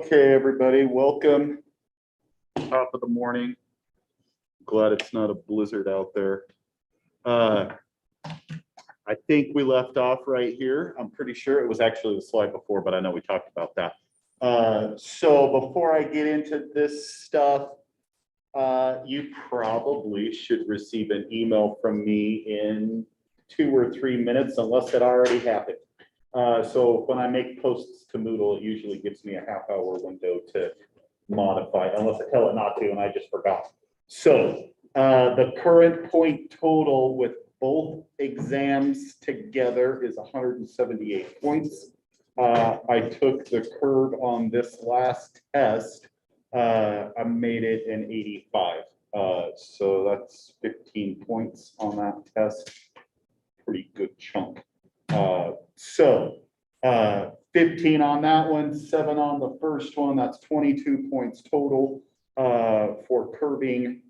Okay, everybody, welcome. Top of the morning. Glad it's not a blizzard out there. I think we left off right here. I'm pretty sure it was actually the slide before, but I know we talked about that. So before I get into this stuff, you probably should receive an email from me in 2 or 3 minutes, unless it already happened. So when I make posts to Moodle, it usually gives me a half-hour window to modify, unless I tell it not to and I just forgot. So the current point total with both exams together is 178 points. I took the curve on this last test. I made it an 85. So that's 15 points on that test. Pretty good chunk. 15 on that one, 7 on the first one. That's 22 points total for curbing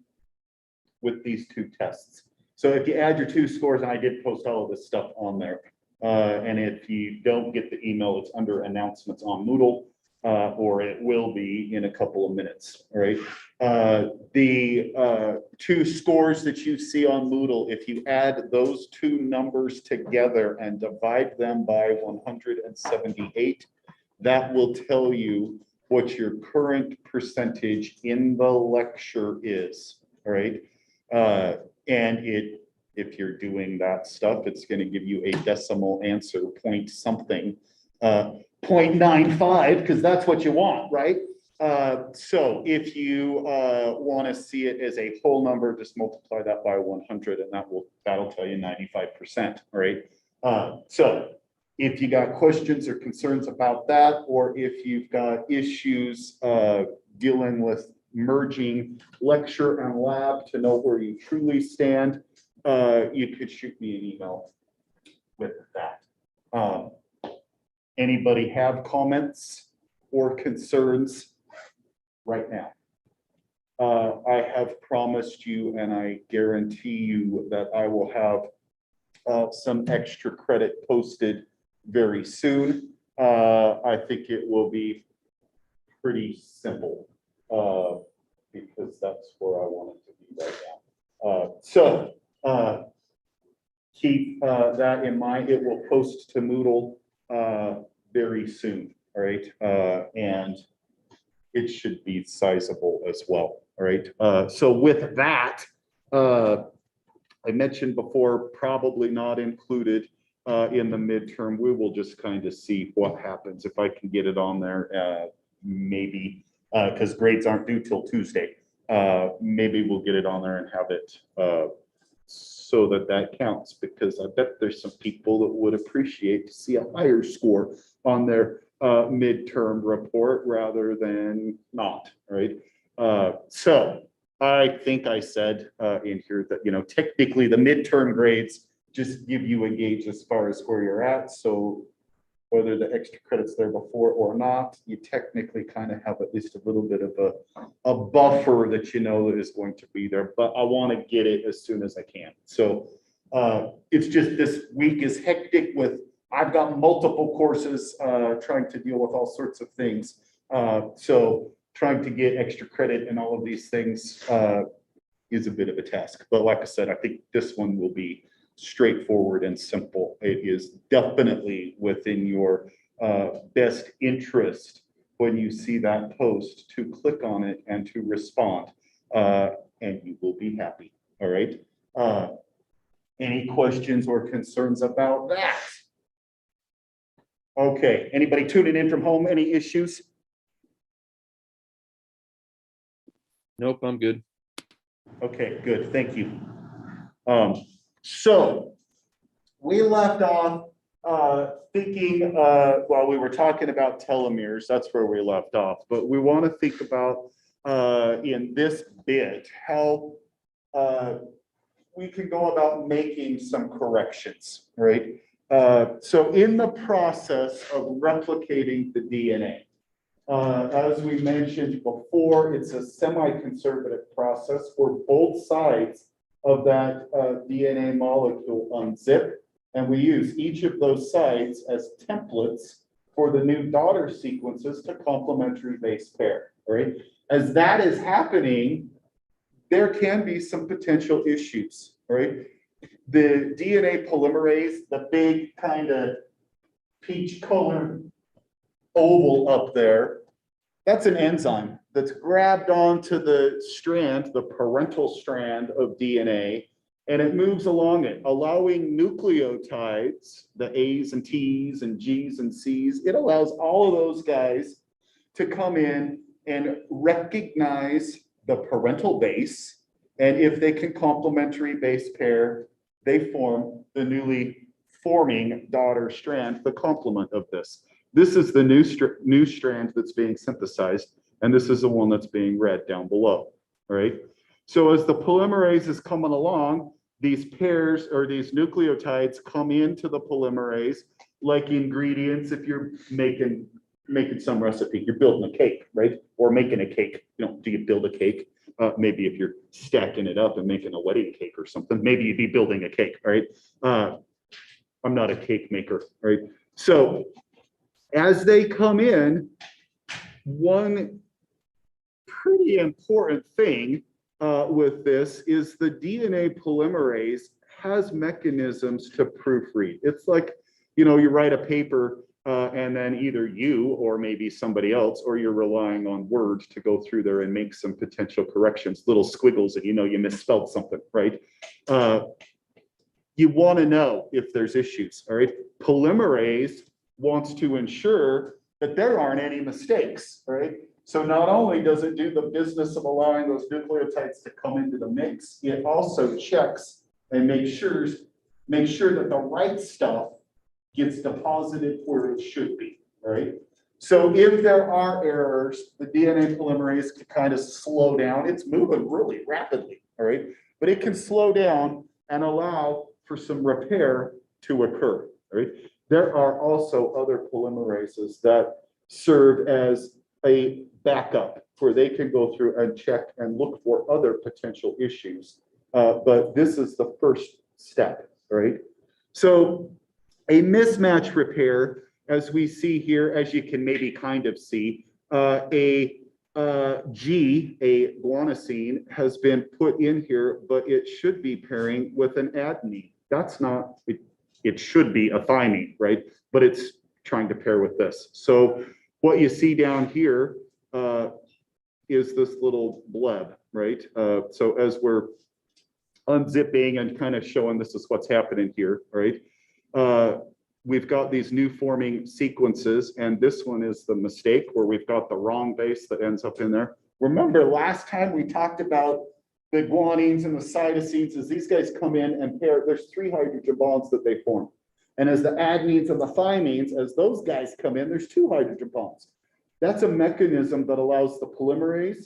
with these two tests. So if you add your two scores, and I did post all of this stuff on there, and if you don't get the email, it's under announcements on Moodle, or it will be in a couple of minutes. All right. The two scores that you see on Moodle, if you add those two numbers together and divide them by 178, that will tell you what your current percentage in the lecture is. All right. And if you're doing that stuff, it's going to give you a decimal answer, point something, 0.95, because that's what you want, right? So if you want to see it as a whole number, just multiply that by 100, and that'll tell you 95%. All right. So if you got questions or concerns about that, or if you've got issues dealing with merging lecture and lab to know where you truly stand, you could shoot me an email with that. Anybody have comments or concerns right now? I have promised you, and I guarantee you that I will have some extra credit posted very soon. I think it will be pretty simple because that's where I want it to be right now. So keep that in mind. It will post to Moodle very soon. All right. And it should be sizable as well. All right. So with that, I mentioned before, probably not included in the midterm. We will just kind of see what happens. If I can get it on there, maybe, because grades aren't due till Tuesday. Maybe we'll get it on there and have it so that counts, because I bet there's some people that would appreciate to see a higher score on their midterm report rather than not, right? So I think I said in here that, technically the midterm grades just give you a gauge as far as where you're at. So whether the extra credit's there before or not, you technically kind of have at least a little bit of a buffer that is going to be there, but I want to get it as soon as I can. So it's just this week is hectic with, I've got multiple courses trying to deal with all sorts of things. So trying to get extra credit and all of these things is a bit of a task. But like I said, I think this one will be straightforward and simple. It is definitely within your best interest when you see that post to click on it and to respond, and you will be happy. All right. Any questions or concerns about that? Okay. Anybody tuning in from home? Any issues? Nope, I'm good. Okay, good. Thank you. So we left off thinking, while we were talking about telomeres, that's where we left off, but we want to think about in this bit how we can go about making some corrections, right? So in the process of replicating the DNA, as we mentioned before, it's a semi-conservative process where both sides of that DNA molecule unzip, and we use each of those sides as templates for the new daughter sequences to complementary base pair, all right? As that is happening, there can be some potential issues, all right? The DNA polymerase, the big kind of peach colored oval up there, that's an enzyme that's grabbed onto the strand, the parental strand of DNA, and it moves along it, allowing nucleotides, the A's and T's and G's and C's, it allows all of those guys to come in and recognize the parental base. And if they can complementary base pair, they form the newly forming daughter strand, the complement of this. This is the new strand that's being synthesized, and this is the one that's being read down below, all right? So as the polymerase is coming along, these pairs or these nucleotides come into the polymerase like ingredients. If you're making some recipe, you're building a cake, right? Or making a cake. You know, do you build a cake? Maybe if you're stacking it up and making a wedding cake or something, maybe you'd be building a cake, right? I'm not a cake maker, right? So as they come in, one pretty important thing with this is the DNA polymerase has mechanisms to proofread. It's like, you know, you write a paper and then either you or maybe somebody else, or you're relying on Word to go through there and make some potential corrections, little squiggles that you know you misspelled something, right? You want to know if there's issues, all right? Polymerase wants to ensure that there aren't any mistakes, right? So not only does it do the business of allowing those nucleotides to come into the mix, it also checks and makes sure that the right stuff gets deposited where it should be, right? So if there are errors, the DNA polymerase can kind of slow down. It's moving really rapidly, all right? But it can slow down and allow for some repair to occur, right? There are also other polymerases that serve as a backup where they can go through and check and look for other potential issues. But this is the first step, right? So a mismatch repair, as we see here, as you can maybe kind of see, a guanosine has been put in here, but it should be pairing with an adenine. That's not, it should be a thymine, right? But it's trying to pair with this. So what you see down here is this little bleb, right? So as we're unzipping and kind of showing this is what's happening here, right? We've got these new forming sequences, and this one is the mistake where we've got the wrong base that ends up in there. Remember last time we talked about the guanines and the cytosines, as these guys come in and pair, there's 3 hydrogen bonds that they form. And as the adenines and the thymines, as those guys come in, there's 2 hydrogen bonds. That's a mechanism that allows the polymerase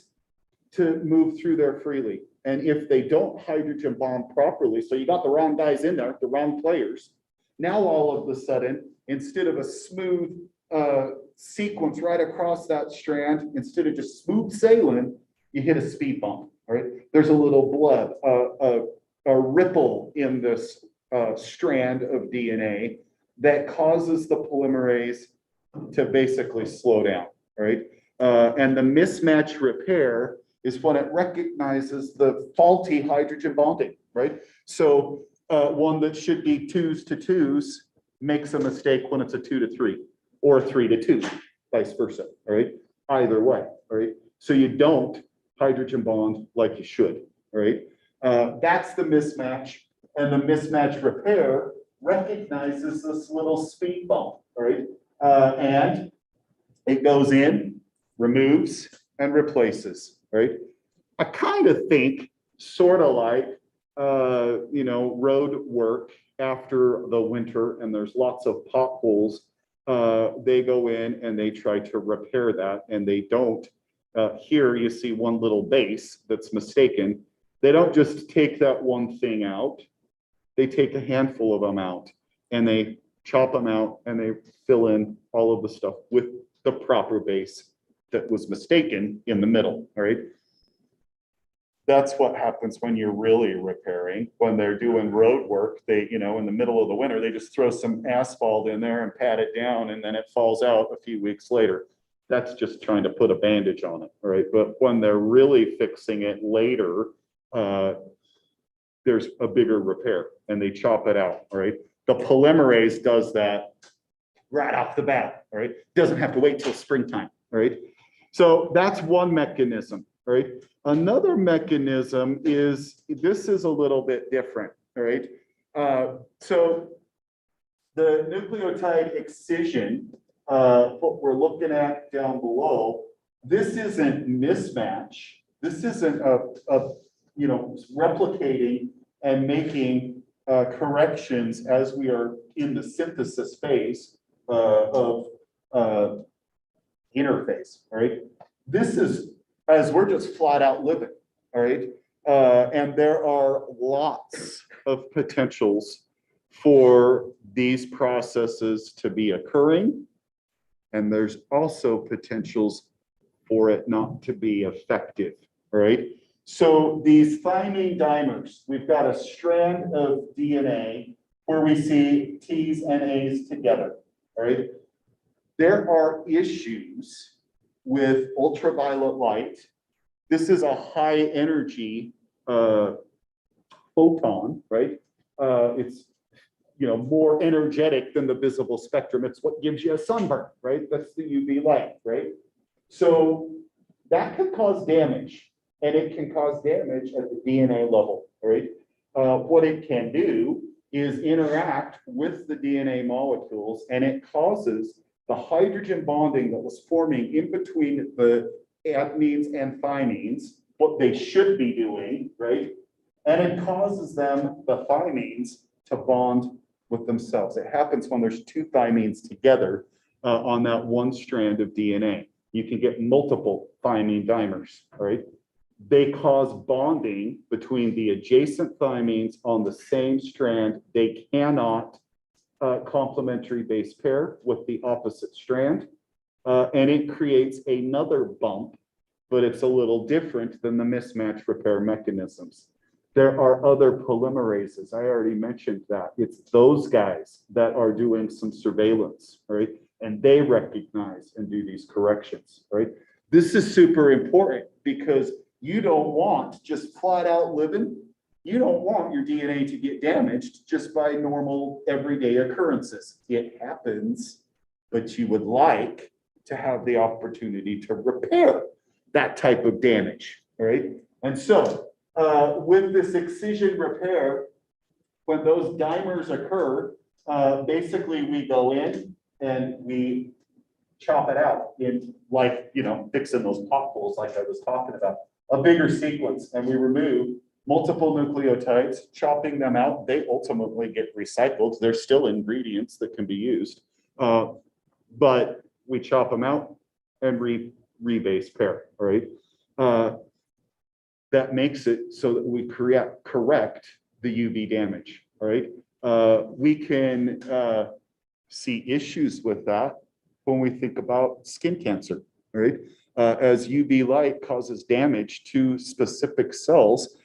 to move through there freely. And if they don't hydrogen bond properly, so you got the wrong guys in there, the wrong players, now all of a sudden, instead of a smooth sequence right across that strand, instead of just smooth sailing, you hit a speed bump, all right? There's a little bleb, a ripple in this strand of DNA that causes the polymerase to basically slow down, right? And the mismatch repair is when it recognizes the faulty hydrogen bonding, right? So one that should be 2s to 2s makes a mistake when it's a 2 to 3 or 3 to 2, vice versa, all right? Either way, all right? So you don't hydrogen bond like you should, all right? That's the mismatch, and the mismatch repair recognizes this little speed bump, all right? And it goes in, removes, and replaces, right? I kind of think sort of like, you know, road work after the winter and there's lots of potholes. They go in and they try to repair that, and they don't. Here you see one little base that's mistaken. They don't just take that one thing out. They take a handful of them out and they chop them out and they fill in all of the stuff with the proper base that was mistaken in the middle, all right? That's what happens when you're really repairing. When they're doing road work, they, in the middle of the winter, they just throw some asphalt in there and pat it down, and then it falls out a few weeks later. That's just trying to put a bandage on it, right? But when they're really fixing it later, there's a bigger repair and they chop it out, right? The polymerase does that right off the bat, right? Doesn't have to wait till springtime, right? So that's one mechanism, right? Another mechanism is, this is a little bit different, right? So the nucleotide excision, what we're looking at down below, this isn't mismatch. This isn't replicating and making corrections as we are in the synthesis phase of interface, all right? This is as we're just flat out living, all right? And there are lots of potentials for these processes to be occurring. And there's also potentials for it not to be effective, all right? So these thymine dimers, we've got a strand of DNA where we see T's and A's together, all right? There are issues with ultraviolet light. This is a high energy photon, right? It's more energetic than the visible spectrum. It's what gives you a sunburn, right? That's the UV light, right? So that can cause damage, and it can cause damage at the DNA level, right? What it can do is interact with the DNA molecules, and it causes the hydrogen bonding that was forming in between the adenines and thymines, what they should be doing, right? And it causes them, the thymines, to bond with themselves. It happens when there's two thymines together on that one strand of DNA. You can get multiple thymine dimers, right? They cause bonding between the adjacent thymines on the same strand. They cannot complementary base pair with the opposite strand, and it creates another bump, but it's a little different than the mismatch repair mechanisms. There are other polymerases. I already mentioned that. It's those guys that are doing some surveillance, right? And they recognize and do these corrections, right? This is super important because you don't want just flat out living. You don't want your DNA to get damaged just by normal everyday occurrences. It happens, but you would like to have the opportunity to repair that type of damage, right? And so with this excision repair, when those dimers occur, basically we go in and we chop it out in, like, fixing those potholes like I was talking about, a bigger sequence, and we remove multiple nucleotides, chopping them out. They ultimately get recycled. They're still ingredients that can be used, but we chop them out and rebase pair, right? That makes it so that we correct the UV damage, right? We can see issues with that when we think about skin cancer, right? As UV light causes damage to specific cells,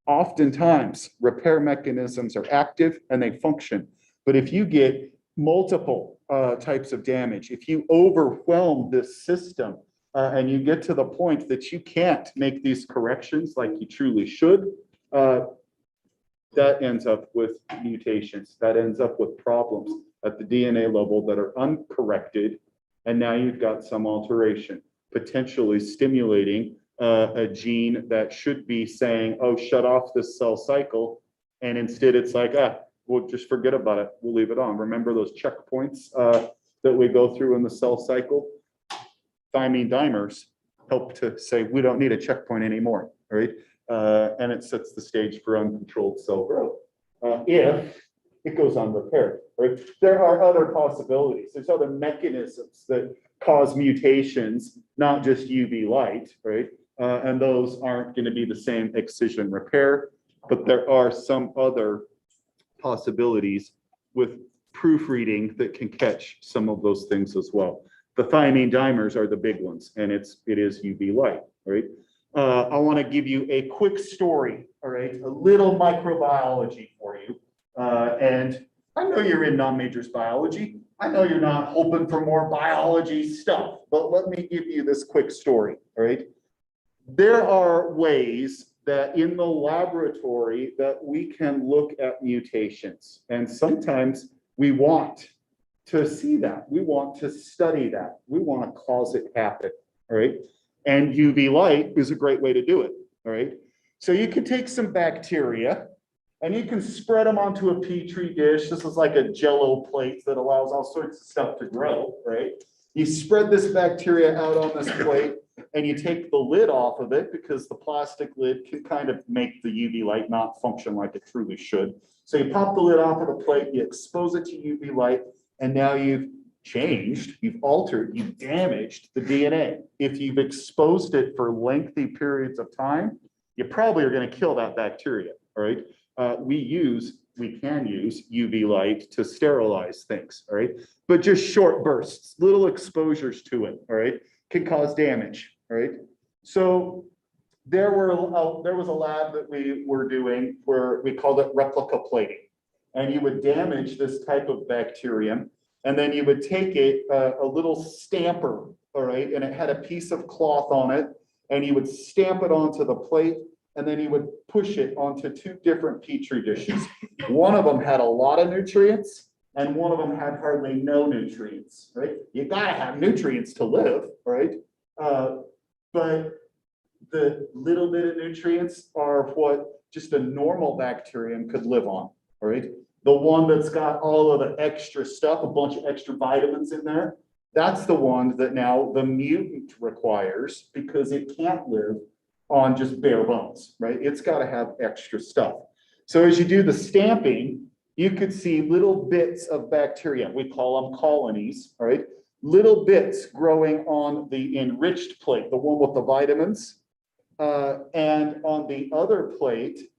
oftentimes repair mechanisms are active and they function. But if you get multiple types of damage, if you overwhelm this system and you get to the point that you can't make these corrections like you truly should, that ends up with mutations. That ends up with problems at the DNA level that are uncorrected. And now you've got some alteration, potentially stimulating a gene that should be saying, oh, shut off this cell cycle. And instead it's like, we'll just forget about it. We'll leave it on. Remember those checkpoints that we go through in the cell cycle? Thymine dimers help to say, we don't need a checkpoint anymore, right? And it sets the stage for uncontrolled cell growth. If it goes unrepaired, right? There are other possibilities. There's other mechanisms that cause mutations, not just UV light, right? And those aren't going to be the same excision repair, but there are some other possibilities with proofreading that can catch some of those things as well. The thymine dimers are the big ones, and it is UV light, right? I want to give you a quick story, all right, a little microbiology for you. And I know you're in non-majors biology. I know you're not hoping for more biology stuff, but let me give you this quick story, all right? There are ways that in the laboratory that we can look at mutations. And sometimes we want to see that. We want to study that. We want to cause it happen, all right? And UV light is a great way to do it, all right? So you can take some bacteria and you can spread them onto a Petri dish. This is like a Jello plate that allows all sorts of stuff to grow, right? You spread this bacteria out on this plate and you take the lid off of it because the plastic lid can kind of make the UV light not function like it truly should. So you pop the lid off of the plate, you expose it to UV light, and now you've changed, you've altered, you've damaged the DNA. If you've exposed it for lengthy periods of time, you probably are going to kill that bacteria, all right? We can use UV light to sterilize things, all right? But just short bursts, little exposures to it, all right, can cause damage, all right? So there was a lab that we were doing where we called it replica plating. And you would damage this type of bacterium, and then you would take it, a little stamper, all right, and it had a piece of cloth on it, and you would stamp it onto the plate, and then you would push it onto two different Petri dishes. One of them had a lot of nutrients, and one of them had hardly no nutrients, right? You gotta have nutrients to live, right? But the little bit of nutrients are what just a normal bacterium could live on, all right? The one that's got all of the extra stuff, a bunch of extra vitamins in there, that's the one that now the mutant requires because it can't live on just bare bones, right? It's got to have extra stuff. So as you do the stamping, you could see little bits of bacteria. We call them colonies, all right? Little bits growing on the enriched plate, the one with the vitamins. And on the other plate,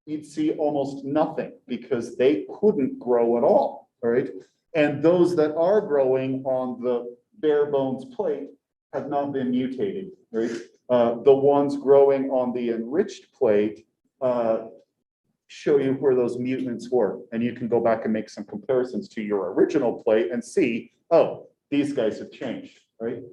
you'd see almost nothing because they couldn't grow at all, right? And those that are growing on the bare bones plate have not been mutated, right? The ones growing on the enriched plate show you where those mutants were. And you can go back and make some comparisons to your original plate and see, oh, these guys have changed, right?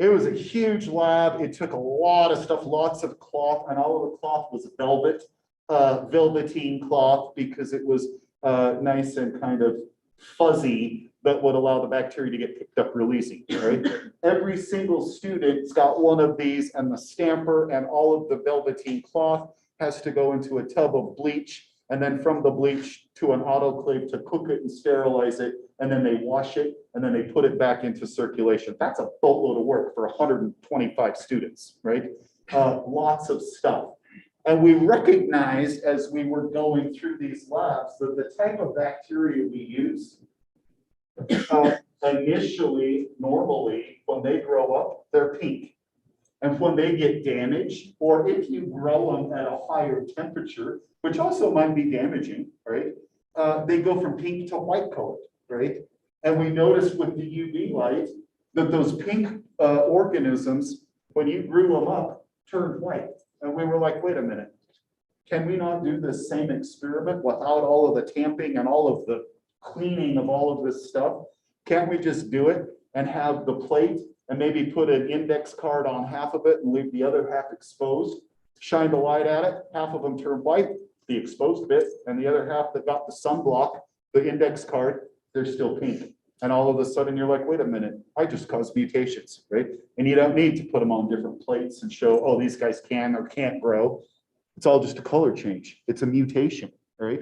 It was a huge lab. It took a lot of stuff, lots of cloth, and all of the cloth was velvet. Velveteen cloth because it was nice and kind of fuzzy that would allow the bacteria to get picked up real easy, right? Every single student's got one of these, and the stamper and all of the velveteen cloth has to go into a tub of bleach, and then from the bleach to an autoclave to cook it and sterilize it, and then they wash it, and then they put it back into circulation. That's a boatload of work for 125 students, right? Lots of stuff. And we recognized as we were going through these labs that the type of bacteria we use initially, normally, when they grow up, they're pink. And when they get damaged, or if you grow them at a higher temperature, which also might be damaging, right? They go from pink to white colored, right? And we noticed with the UV light that those pink organisms, when you grew them up, turned white. And we were like, wait a minute, can we not do the same experiment without all of the tamping and all of the cleaning of all of this stuff? Can't we just do it and have the plate and maybe put an index card on half of it and leave the other half exposed, shine the light at it, half of them turn white, the exposed bit, and the other half that got the sunblock, the index card, they're still pink. And all of a sudden you're like, wait a minute, I just caused mutations, right? And you don't need to put them on different plates and show, oh, these guys can or can't grow. It's all just a color change. It's a mutation, all right?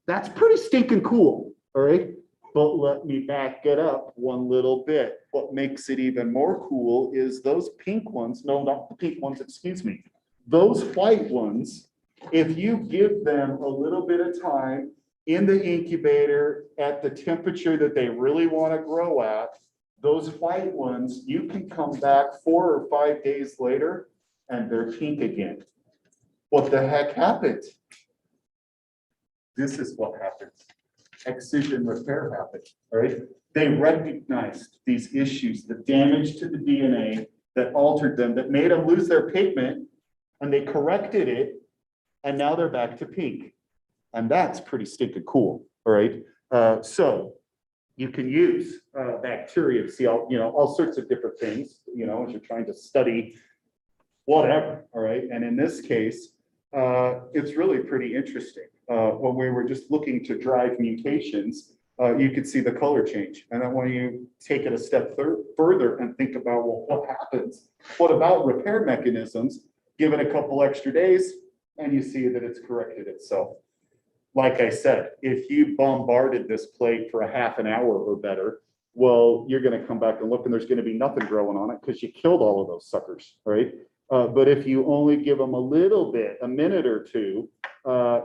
That's pretty stinking cool, all right? But let me back it up one little bit. What makes it even more cool is those pink ones, no, not the pink ones, excuse me. Those white ones, if you give them a little bit of time in the incubator at the temperature that they really want to grow at, those white ones, you can come back 4 or 5 days later and they're pink again. What the heck happened? This is what happened. Excision repair happened, all right? They recognized these issues, the damage to the DNA that altered them, that made them lose their pigment, and they corrected it, and now they're back to pink. And that's pretty stinking cool, all right? So you can use bacteria to see all sorts of different things, as you're trying to study whatever, all right? And in this case, it's really pretty interesting. When we were just looking to drive mutations, you could see the color change. And then when you take it a step further and think about, well, what happens? What about repair mechanisms? Give it a couple extra days and you see that it's corrected itself. Like I said, if you bombarded this plate for a half an hour or better, well, you're going to come back and look and there's going to be nothing growing on it because you killed all of those suckers, right? But if you only give them a little bit, a minute or two,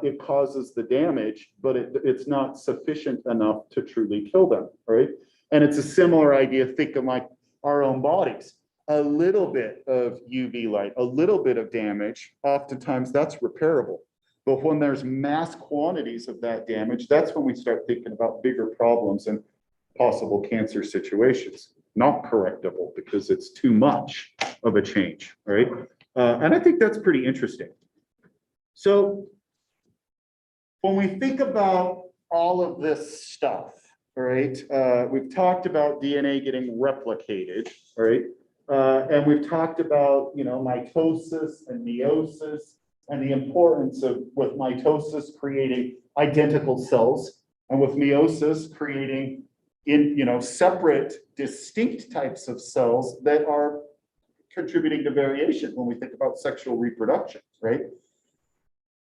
it causes the damage, but it's not sufficient enough to truly kill them, right? And it's a similar idea, thinking like our own bodies. A little bit of UV light, a little bit of damage, oftentimes that's repairable. But when there's mass quantities of that damage, that's when we start thinking about bigger problems and possible cancer situations. Not correctable because it's too much of a change, right? And I think that's pretty interesting. So when we think about all of this stuff, right, we've talked about DNA getting replicated, right? And we've talked about, mitosis and meiosis and the importance of with mitosis creating identical cells and with meiosis creating separate, distinct types of cells that are contributing to variation when we think about sexual reproduction, right?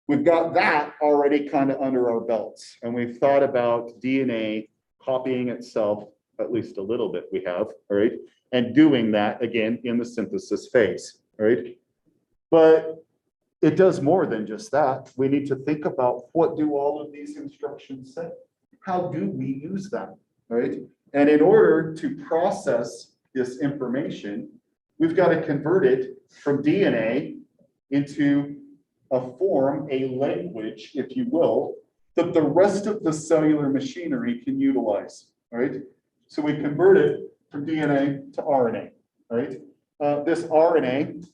We've got that already kind of under our belts, and we've thought about DNA copying itself, at least a little bit we have, all right? And doing that again in the synthesis phase, right? But it does more than just that. We need to think about what do all of these instructions say? How do we use them, right? And in order to process this information, we've got to convert it from DNA into a form, a language, if you will, that the rest of the cellular machinery can utilize, right? So we convert it from DNA to RNA, right? This RNA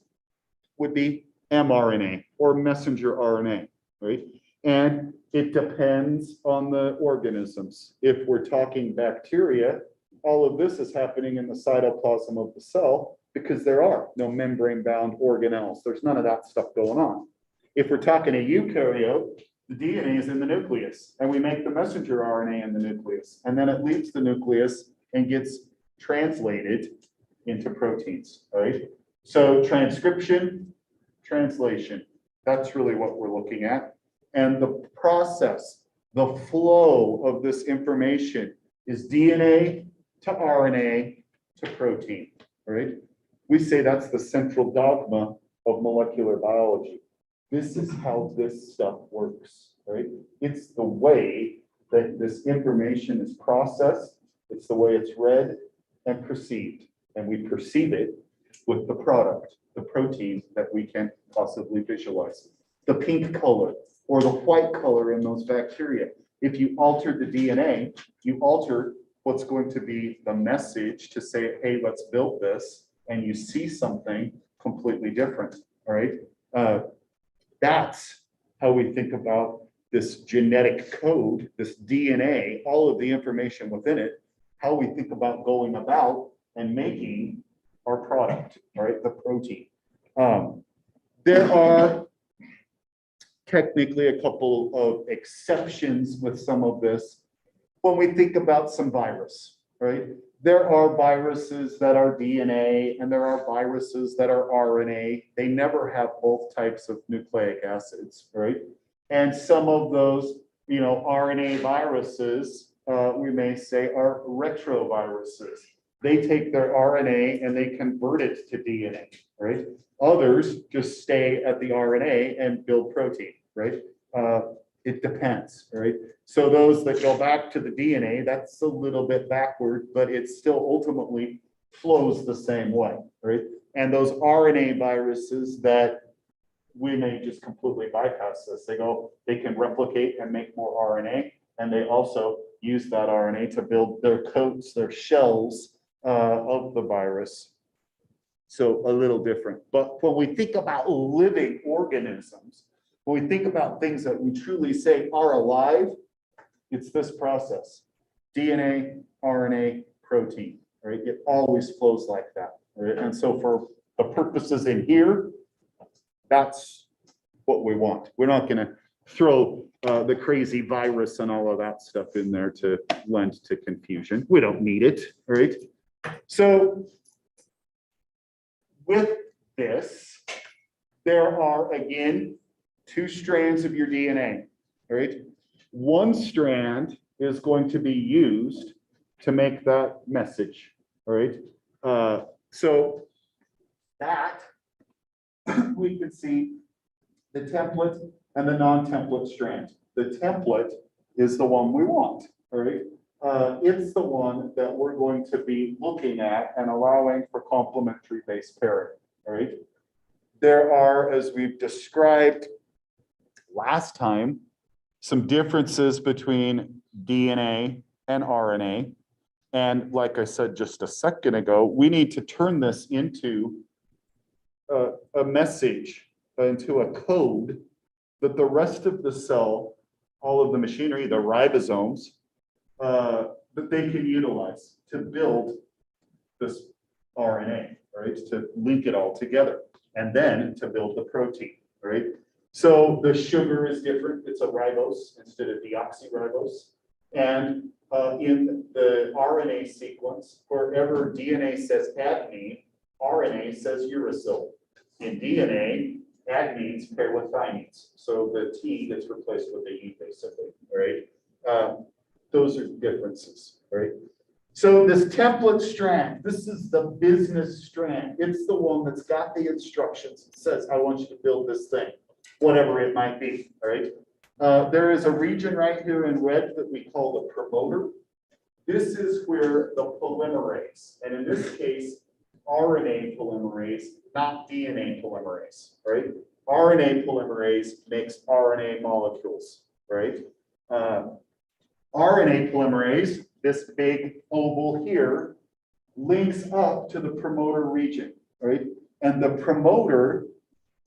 would be mRNA or messenger RNA, right? And it depends on the organisms. If we're talking bacteria, all of this is happening in the cytoplasm of the cell because there are no membrane-bound organelles. There's none of that stuff going on. If we're talking a eukaryote, the DNA is in the nucleus, and we make the messenger RNA in the nucleus, and then it leaves the nucleus and gets translated into proteins, right? So transcription, translation, that's really what we're looking at. And the process, the flow of this information is DNA to RNA to protein, right? We say that's the central dogma of molecular biology. This is how this stuff works, right? It's the way that this information is processed. It's the way it's read and perceived. And we perceive it with the product, the protein that we can possibly visualize. The pink color or the white color in those bacteria. If you alter the DNA, you alter what's going to be the message to say, hey, let's build this, and you see something completely different, all right? That's how we think about this genetic code, this DNA, all of the information within it, how we think about going about and making our product, all right, the protein. There are technically a couple of exceptions with some of this when we think about some virus, right? There are viruses that are DNA and there are viruses that are RNA. They never have both types of nucleic acids, right? And some of those, RNA viruses, we may say are retroviruses. They take their RNA and they convert it to DNA, right? Others just stay at the RNA and build protein, right? It depends, right? So those that go back to the DNA, that's a little bit backward, but it still ultimately flows the same way, right? And those RNA viruses that we may just completely bypass this. They can replicate and make more RNA, and they also use that RNA to build their coats, their shells of the virus. So a little different. But when we think about living organisms, when we think about things that we truly say are alive, it's this process. DNA, RNA, protein, right? It always flows like that, right? And so for the purposes in here, that's what we want. We're not going to throw the crazy virus and all of that stuff in there to lend to confusion. We don't need it, right? So with this, there are, again, 2 strands of your DNA, right? One strand is going to be used to make that message, all right? So that we can see the template and the non-template strand. The template is the one we want, all right? It's the one that we're going to be looking at and allowing for complementary base pairing, all right? There are, as we've described last time, some differences between DNA and RNA. And like I said just a second ago, we need to turn this into a message, into a code that the rest of the cell, all of the machinery, the ribosomes, that they can utilize to build this RNA, right? To link it all together and then to build the protein, right? So the sugar is different. It's a ribose instead of deoxyribose. And in the RNA sequence, wherever DNA says adenine, RNA says uracil. In DNA, adenines pair with thymines. So the T gets replaced with the E basically, right? Those are differences, right? So this template strand, this is the business strand. It's the one that's got the instructions. It says, I want you to build this thing, whatever it might be, all right? There is a region right here in red that we call the promoter. This is where the polymerase, and in this case, RNA polymerase, not DNA polymerase, right? RNA polymerase makes RNA molecules, right? RNA polymerase, this big oval here, links up to the promoter region, right? And the promoter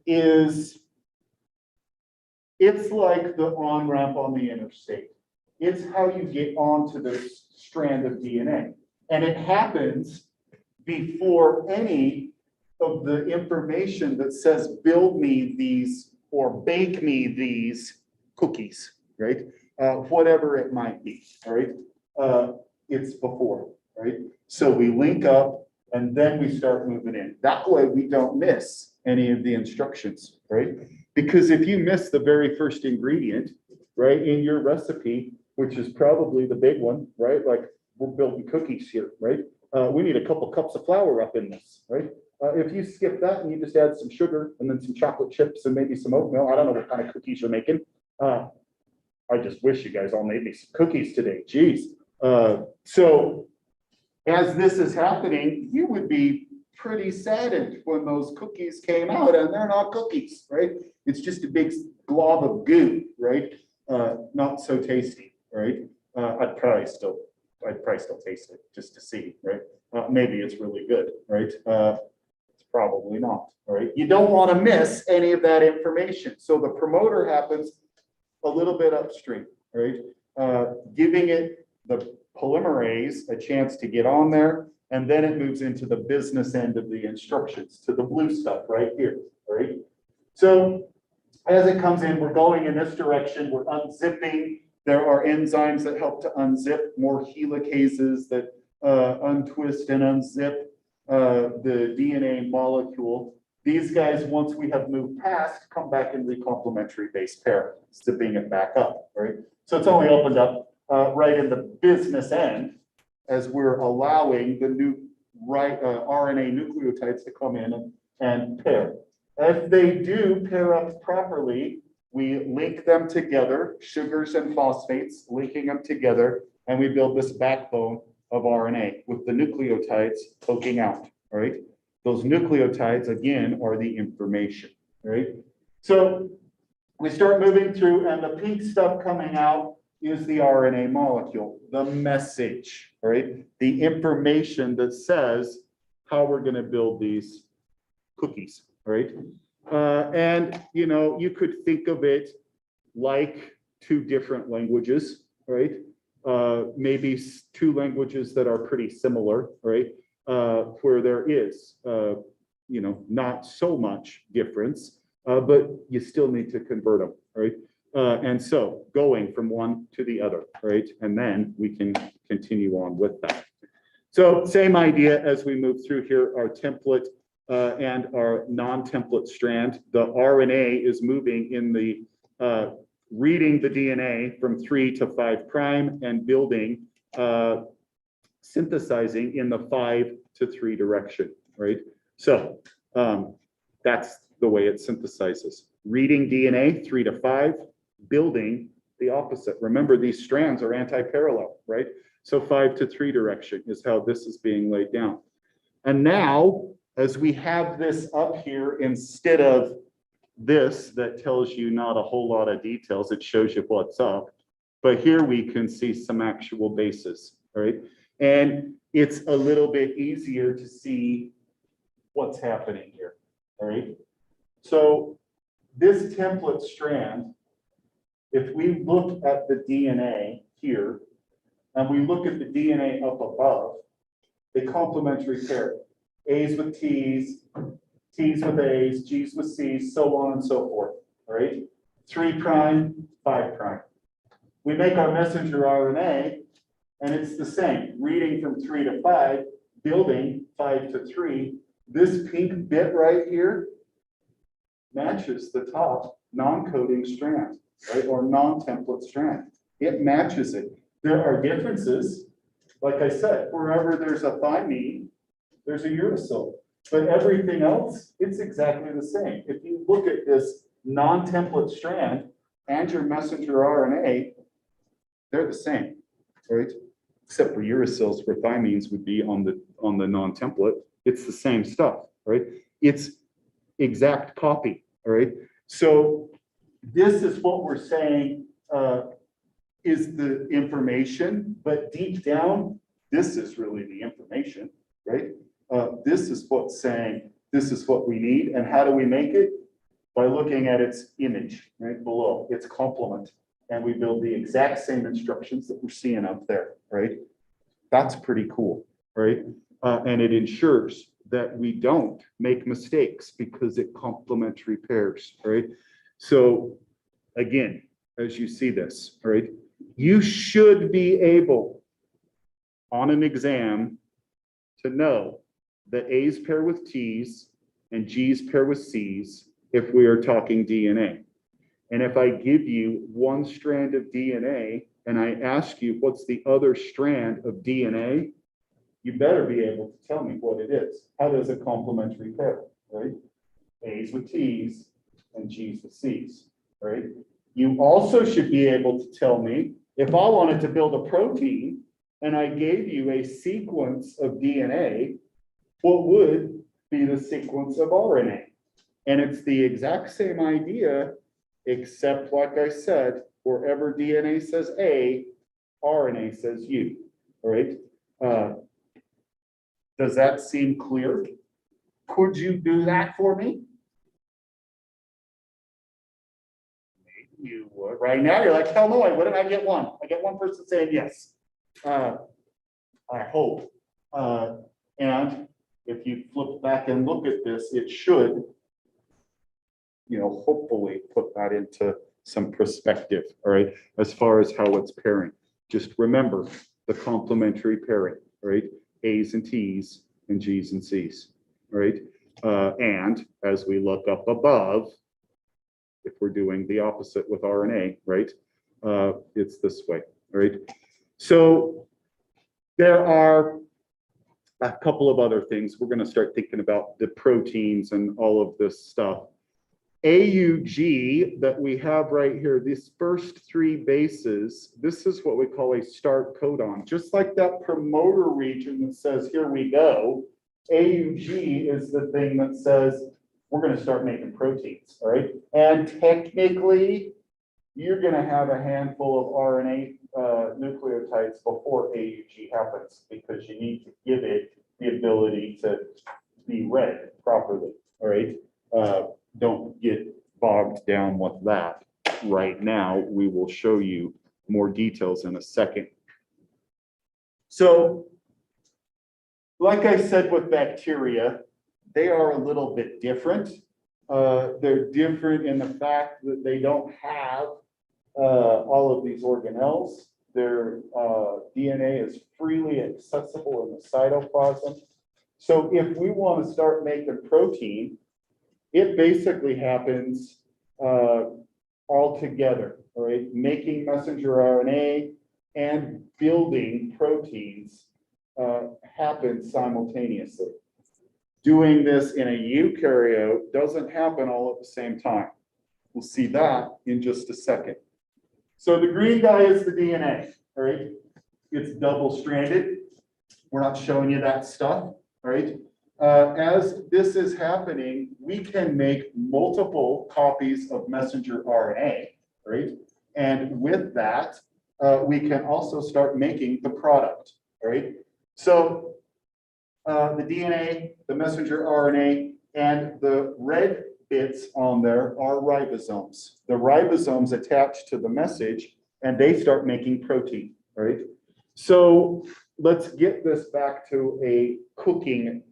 is, it's like the on-ramp on the interstate. It's how you get onto this strand of DNA. And it happens before any of the information that says, build me these or bake me these cookies, right? Whatever it might be, all right? It's before, right? So we link up and then we start moving in. That way we don't miss any of the instructions, right? Because if you miss the very first ingredient, right, in your recipe, which is probably the big one, right? Like we're building cookies here, right? We need a couple cups of flour up in this, right? If you skip that and you just add some sugar and then some chocolate chips and maybe some oatmeal, I don't know what kind of cookies you're making. I just wish you guys all made me some cookies today. Geez. So as this is happening, you would be pretty saddened when those cookies came out and they're not cookies, right? It's just a big glob of goo, right? Not so tasty, right? I'd probably still taste it just to see, right? Maybe it's really good, right? It's probably not, right? You don't want to miss any of that information. So the promoter happens a little bit upstream, right? Giving it the polymerase a chance to get on there, and then it moves into the business end of the instructions to the blue stuff right here, right? So as it comes in, we're going in this direction, we're unzipping. There are enzymes that help to unzip, more helicases that untwist and unzip the DNA molecule. These guys, once we have moved past, come back in the complementary base pair, zipping it back up, right? So it's only opened up right in the business end as we're allowing the new RNA nucleotides to come in and pair. If they do pair up properly, we link them together, sugars and phosphates, linking them together, and we build this backbone of RNA with the nucleotides poking out, all right? Those nucleotides, again, are the information, right? So we start moving through, and the pink stuff coming out is the RNA molecule, the message, right? The information that says how we're going to build these cookies, right? And, you know, you could think of it like two different languages, right? Maybe two languages that are pretty similar, right? Where there is, you know, not so much difference, but you still need to convert them, right? And so going from one to the other, right? And then we can continue on with that. So same idea as we move through here, our template and our non-template strand. The RNA is moving in the reading the DNA from 3 to 5 prime and building, synthesizing in the 5 to 3 direction, right? So that's the way it synthesizes. Reading DNA 3 to 5, building the opposite. Remember, these strands are anti-parallel, right? So 5 to 3 direction is how this is being laid down. And now, as we have this up here, instead of this that tells you not a whole lot of details, it shows you what's up. But here we can see some actual bases, right? And it's a little bit easier to see what's happening here, all right? So this template strand, if we look at the DNA here, and we look at the DNA up above, the complementary pair, A's with T's, T's with A's, G's with C's, so on and so forth, all right? 3 prime, 5 prime. We make our messenger RNA, and it's the same, reading from 3 to 5, building 5 to 3. This pink bit right here matches the top non-coding strand, right, or non-template strand. It matches it. There are differences. Like I said, wherever there's a thymine, there's a uracil. But everything else, it's exactly the same. If you look at this non-template strand and your messenger RNA, they're the same, right? Except for uracils, where thymines would be on the non-template. It's the same stuff, right? It's exact copy, all right? So this is what we're saying is the information, but deep down, this is really the information, right? This is what's saying, this is what we need. And how do we make it? By looking at its image right below, its complement. And we build the exact same instructions that we're seeing up there, right? That's pretty cool, right? And it ensures that we don't make mistakes because it complementary pairs, right? So again, as you see this, right, you should be able on an exam to know that A's pair with T's and G's pair with C's if we are talking DNA. And if I give you one strand of DNA and I ask you what's the other strand of DNA, you better be able to tell me what it is. How does a complementary pair, right? A's with T's and G's with C's, right? You also should be able to tell me if I wanted to build a protein and I gave you a sequence of DNA, what would be the sequence of RNA? And it's the exact same idea, except like I said, wherever DNA says A, RNA says U, all right? Does that seem clear? Could you do that for me? Maybe you would. Right now, you're like, hell no, I wouldn't. I get one. I get one person saying yes. I hope. And if you flip back and look at this, it should, you know, hopefully put that into some perspective, all right, as far as how it's pairing. Just remember the complementary pairing, right? A's and T's and G's and C's, right? And as we look up above, if we're doing the opposite with RNA, right? It's this way, right? So there are a couple of other things. We're going to start thinking about the proteins and all of this stuff. AUG that we have right here, these first 3 bases, this is what we call a start codon. Just like that promoter region that says, here we go, AUG is the thing that says, we're going to start making proteins, all right? And technically, you're going to have a handful of RNA nucleotides before AUG happens because you need to give it the ability to be read properly, all right? Don't get bogged down with that right now. We will show you more details in a second. So, like I said with bacteria, they are a little bit different. They're different in the fact that they don't have all of these organelles. Their DNA is freely accessible in the cytoplasm. So if we want to start making protein, it basically happens all together, all right? Making messenger RNA and building proteins happens simultaneously. Doing this in a eukaryote doesn't happen all at the same time. We'll see that in just a second. So the green guy is the DNA, all right? It's double-stranded. We're not showing you that stuff, all right? As this is happening, we can make multiple copies of messenger RNA, right? And with that, we can also start making the product, all right? So the DNA, the messenger RNA, and the red bits on there are ribosomes. The ribosomes attach to the message and they start making protein, all right? So let's get this back to a cooking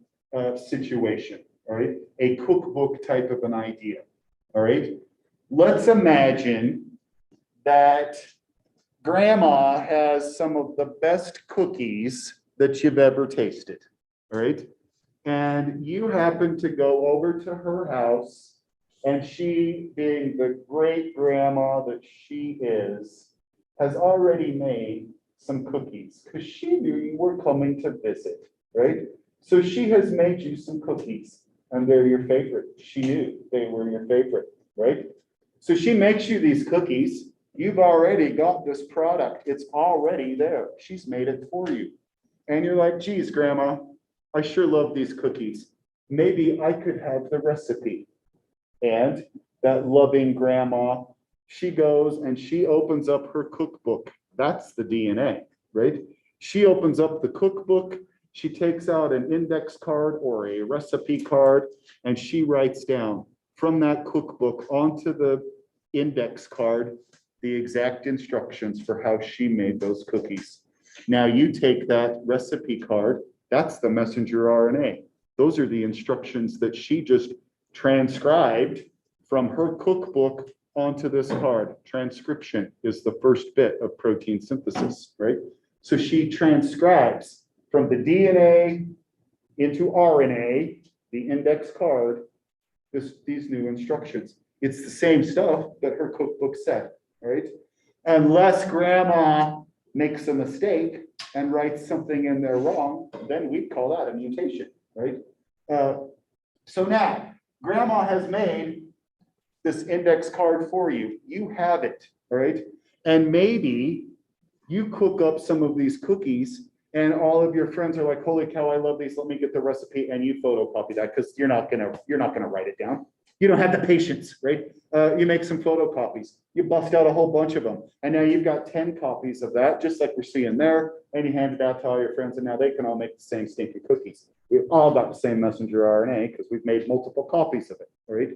situation, all right? A cookbook type of an idea, all right? Let's imagine that grandma has some of the best cookies that you've ever tasted, all right? And you happen to go over to her house and she, being the great grandma that she is, has already made some cookies because she knew you were coming to visit, right? So she has made you some cookies and they're your favorite. She knew they were your favorite, right? So she makes you these cookies. You've already got this product. It's already there. She's made it for you. And you're like, geez, grandma, I sure love these cookies. Maybe I could have the recipe. And that loving grandma, she goes and she opens up her cookbook. That's the DNA, right? She opens up the cookbook. She takes out an index card or a recipe card, and she writes down from that cookbook onto the index card the exact instructions for how she made those cookies. Now you take that recipe card, that's the messenger RNA. Those are the instructions that she just transcribed from her cookbook onto this card. Transcription is the first bit of protein synthesis, right? So she transcribes from the DNA into RNA, the index card, these new instructions. It's the same stuff that her cookbook said, right? Unless grandma makes a mistake and writes something in there wrong, then we call that a mutation, right? So now, grandma has made this index card for you. You have it, all right? And maybe you cook up some of these cookies and all of your friends are like, holy cow, I love these. Let me get the recipe, and you photocopy that because you're not gonna write it down. You don't have the patience, right? You make some photocopies. You bust out a whole bunch of them. And now you've got 10 copies of that, just like we're seeing there. And you hand it out to all your friends, and now they can all make the same stinky cookies. We've all got the same messenger RNA because we've made multiple copies of it, right?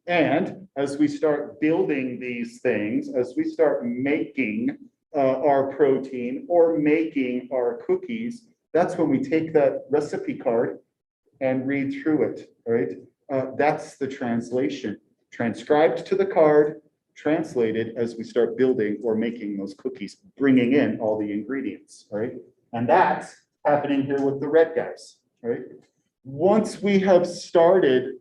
And as we start building these things, as we start making our protein or making our cookies, that's when we take that recipe card and read through it, right? That's the translation, transcribed to the card, translated as we start building or making those cookies, bringing in all the ingredients, right? And that's happening here with the red guys, right? Once we have started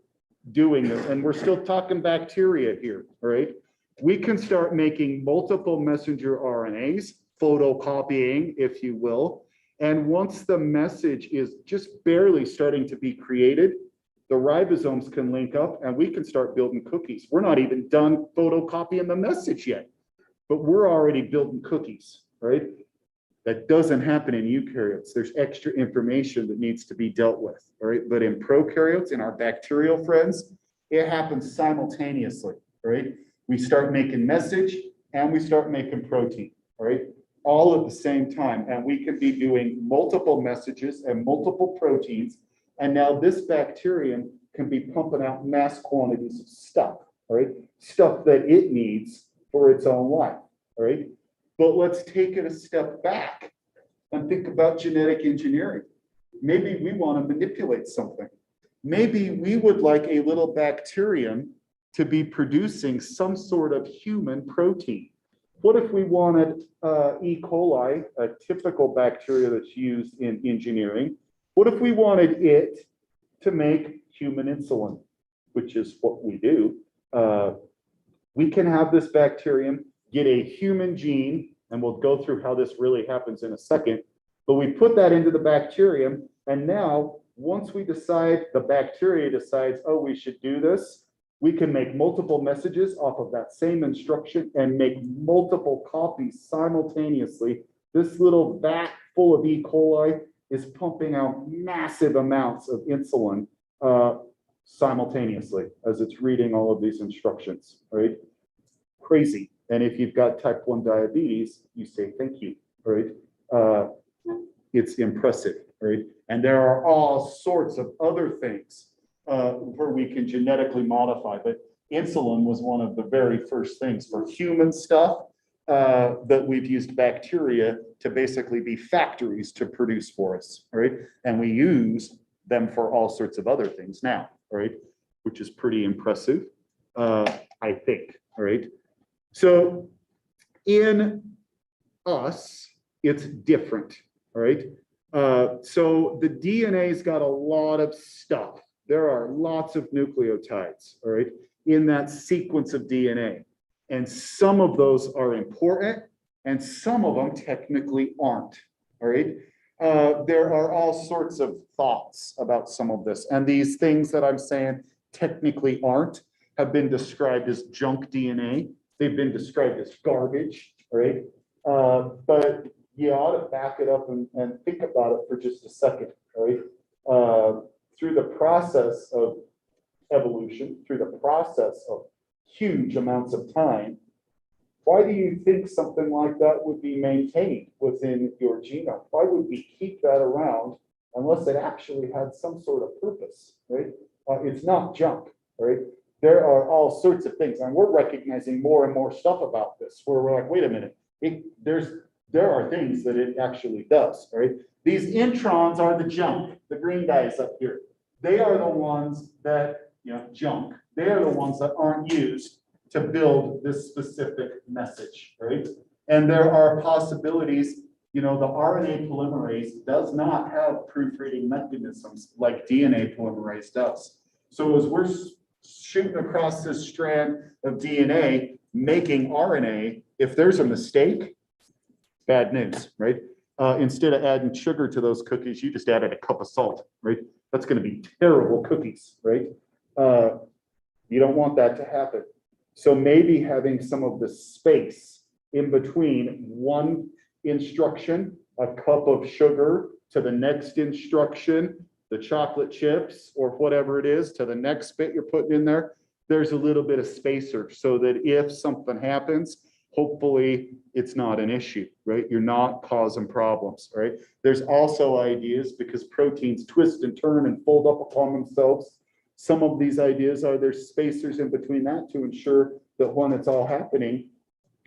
doing this, and we're still talking bacteria here, right? We can start making multiple messenger RNAs, photocopying, if you will. And once the message is just barely starting to be created, the ribosomes can link up and we can start building cookies. We're not even done photocopying the message yet, but we're already building cookies, right? That doesn't happen in eukaryotes. There's extra information that needs to be dealt with, all right? But in prokaryotes, in our bacterial friends, it happens simultaneously, right? We start making message and we start making protein, all right? All at the same time. And we can be doing multiple messages and multiple proteins. And now this bacterium can be pumping out mass quantities of stuff, all right? Stuff that it needs for its own life, all right? But let's take it a step back and think about genetic engineering. Maybe we want to manipulate something. Maybe we would like a little bacterium to be producing some sort of human protein. What if we wanted E. coli, a typical bacteria that's used in engineering? What if we wanted it to make human insulin, which is what we do? We can have this bacterium get a human gene, and we'll go through how this really happens in a second, but we put that into the bacterium, and now once we decide, the bacteria decides, oh, we should do this, we can make multiple messages off of that same instruction and make multiple copies simultaneously. This little vat full of E. coli is pumping out massive amounts of insulin simultaneously as it's reading all of these instructions, right? Crazy. And if you've got type 1 diabetes, you say thank you, right? It's impressive, right? And there are all sorts of other things where we can genetically modify, but insulin was one of the very first things for human stuff that we've used bacteria to basically be factories to produce for us, right? And we use them for all sorts of other things now, right? Which is pretty impressive, I think, right? So in us, it's different, all right? So the DNA's got a lot of stuff. There are lots of nucleotides, all right, in that sequence of DNA. And some of those are important and some of them technically aren't, all right? There are all sorts of thoughts about some of this. And these things that I'm saying technically aren't have been described as junk DNA. They've been described as garbage, right? But you ought to back it up and think about it for just a second, right? Through the process of evolution, through the process of huge amounts of time, why do you think something like that would be maintained within your genome? Why would we keep that around unless it actually had some sort of purpose, right? It's not junk, right? There are all sorts of things, and we're recognizing more and more stuff about this, where we're like, wait a minute, there are things that it actually does, right? These introns are the junk, the green guys up here. They are the ones that, junk. They are the ones that aren't used to build this specific message, right? And there are possibilities, the RNA polymerase does not have proofreading mechanisms like DNA polymerase does. So as we're shooting across this strand of DNA, making RNA, if there's a mistake, bad news, right? Instead of adding sugar to those cookies, you just added a cup of salt, right? That's going to be terrible cookies, right? You don't want that to happen. So maybe having some of the space in between one instruction, a cup of sugar, to the next instruction, the chocolate chips or whatever it is, to the next bit you're putting in there, there's a little bit of spacer so that if something happens, hopefully it's not an issue, right? You're not causing problems, right? There's also ideas, because proteins twist and turn and fold up upon themselves. Some of these ideas are there's spacers in between that to ensure that when it's all happening,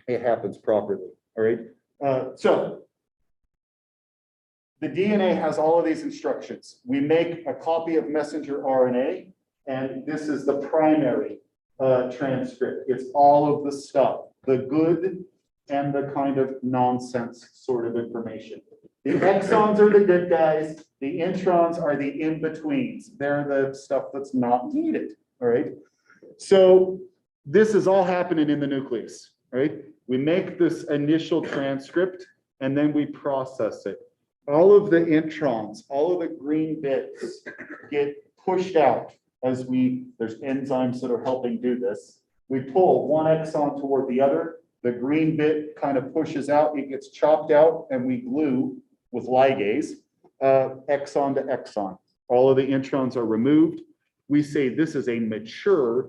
it happens properly, all right? So the DNA has all of these instructions. We make a copy of messenger RNA, and this is the primary transcript. It's all of the stuff, the good and the kind of nonsense sort of information. The exons are the good guys. The introns are the in-betweens. They're the stuff that's not needed, all right? So this is all happening in the nucleus, right? We make this initial transcript, and then we process it. All of the introns, all of the green bits get pushed out as there's enzymes that are helping do this. We pull one exon toward the other. The green bit kind of pushes out, it gets chopped out, and we glue with ligase, exon to exon. All of the introns are removed. We say this is a mature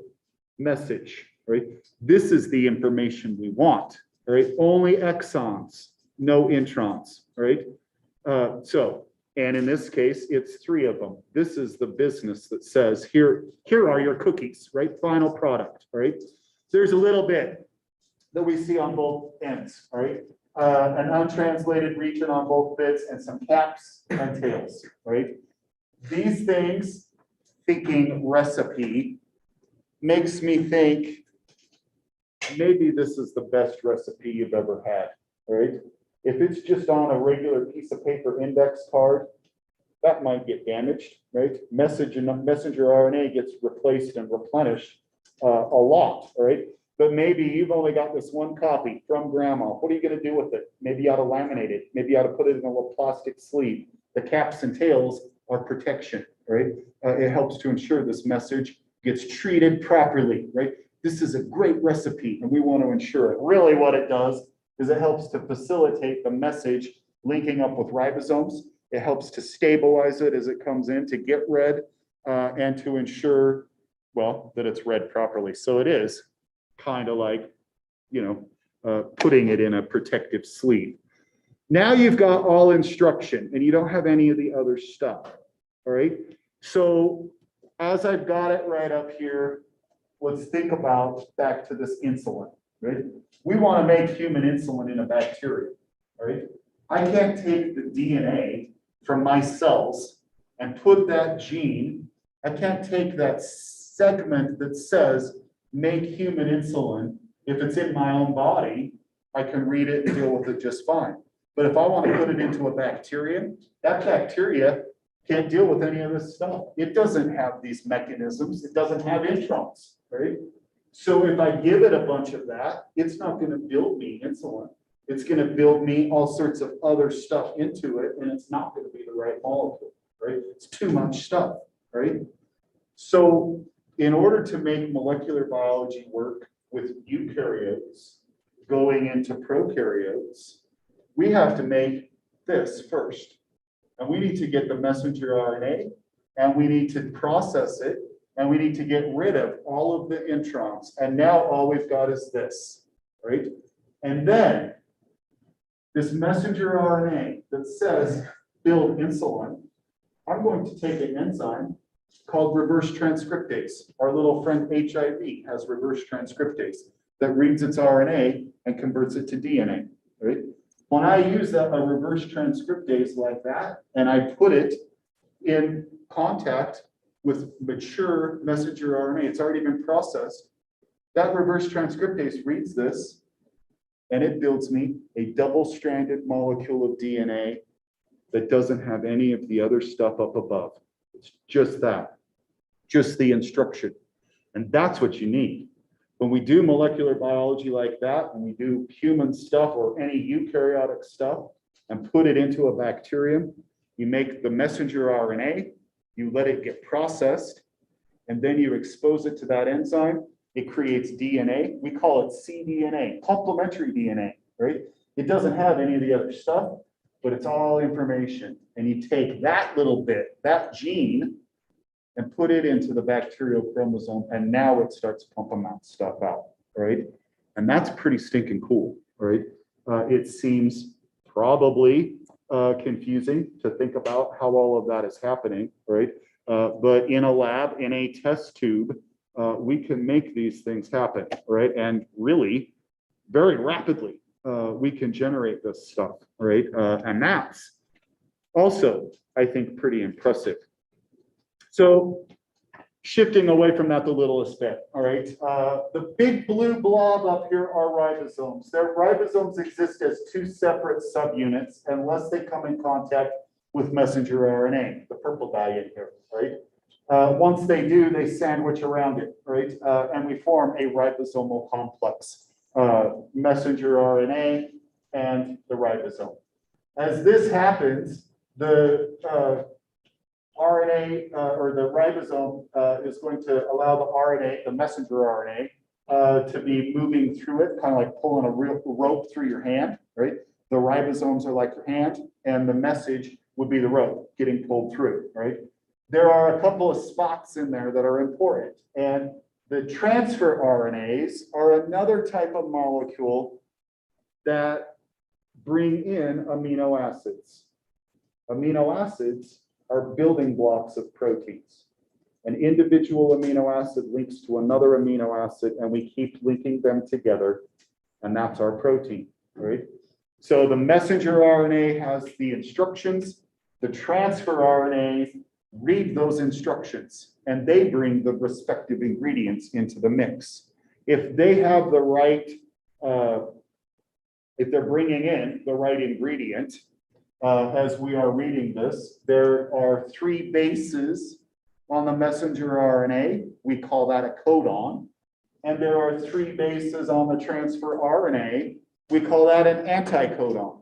message, right? This is the information we want, right? Only exons, no introns, right? So And in this case, it's 3 of them. This is the business that says, here are your cookies, right? Final product, right? There's a little bit that we see on both ends, right? An untranslated region on both bits and some caps and tails, right? These things, thinking recipe, makes me think maybe this is the best recipe you've ever had, right? If it's just on a regular piece of paper index card, that might get damaged, right? Messenger RNA gets replaced and replenished a lot, right? But maybe you've only got this one copy from grandma. What are you going to do with it? Maybe you ought to laminate it. Maybe you ought to put it in a little plastic sleeve. The caps and tails are protection, right? It helps to ensure this message gets treated properly, right? This is a great recipe and we want to ensure it. Really what it does is it helps to facilitate the message linking up with ribosomes. It helps to stabilize it as it comes in to get read and to ensure, well, that it's read properly. So it is kind of like, putting it in a protective sleeve. Now you've got all instruction and you don't have any of the other stuff, all right? So as I've got it right up here, let's think about back to this insulin, right? We want to make human insulin in a bacteria, right? I can't take the DNA from my cells and put that gene. I can't take that segment that says make human insulin. If it's in my own body, I can read it and deal with it just fine. But if I want to put it into a bacteria, that bacteria can't deal with any of this stuff. It doesn't have these mechanisms. It doesn't have introns, right? So if I give it a bunch of that, it's not going to build me insulin. It's going to build me all sorts of other stuff into it, and it's not going to be the right molecule, right? It's too much stuff, right? So in order to make molecular biology work with eukaryotes going into prokaryotes, we have to make this first. And we need to get the messenger RNA, and we need to process it, and we need to get rid of all of the introns. And now all we've got is this, right? And then this messenger RNA that says build insulin, I'm going to take an enzyme called reverse transcriptase. Our little friend HIV has reverse transcriptase that reads its RNA and converts it to DNA, right? When I use a reverse transcriptase like that, and I put it in contact with mature messenger RNA, it's already been processed, that reverse transcriptase reads this, and it builds me a double-stranded molecule of DNA that doesn't have any of the other stuff up above. It's just that, just the instruction. And that's what you need. When we do molecular biology like that, when we do human stuff or any eukaryotic stuff and put it into a bacterium, you make the messenger RNA, you let it get processed, and then you expose it to that enzyme. It creates DNA. We call it cDNA, complementary DNA, right? It doesn't have any of the other stuff, but it's all information. And you take that little bit, that gene, and put it into the bacterial chromosome, and now it starts pumping that stuff out, right? And that's pretty stinking cool, right? It seems probably confusing to think about how all of that is happening, right? But in a lab, in a test tube, we can make these things happen, right? And really, very rapidly, we can generate this stuff, right? And that's also, I think, pretty impressive. So shifting away from that the littlest bit, all right? The big blue blob up here are ribosomes. Their ribosomes exist as 2 separate subunits unless they come in contact with messenger RNA, the purple guy in here, right? Once they do, they sandwich around it, right? And we form a ribosomal complex, messenger RNA and the ribosome. As this happens, the RNA or the ribosome is going to allow the RNA, the messenger RNA, to be moving through it, kind of like pulling a rope through your hand, right? The ribosomes are like your hand, and the message would be the rope getting pulled through, right? There are a couple of spots in there that are important, and the transfer RNAs are another type of molecule that bring in amino acids. Amino acids are building blocks of proteins. An individual amino acid links to another amino acid, and we keep linking them together, and that's our protein, right? So the messenger RNA has the instructions, the transfer RNAs read those instructions, and they bring the respective ingredients into the mix. If they have the right, if they're bringing in the right ingredient, as we are reading this, there are 3 bases on the messenger RNA. We call that a codon. And there are 3 bases on the transfer RNA. We call that an anticodon.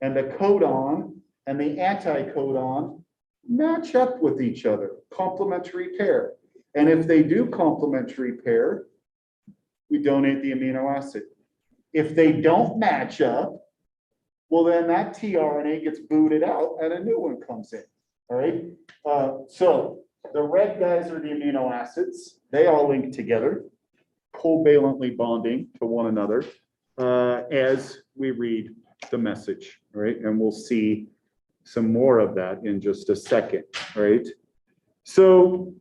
And the codon and the anticodon match up with each other, complementary pair. And if they do complementary pair, we donate the amino acid. If they don't match up, well, then that tRNA gets booted out and a new one comes in, all right? So the red guys are the amino acids. They all link together, covalently bonding to one another as we read the message, right? And we'll see some more of that in just a second, right? So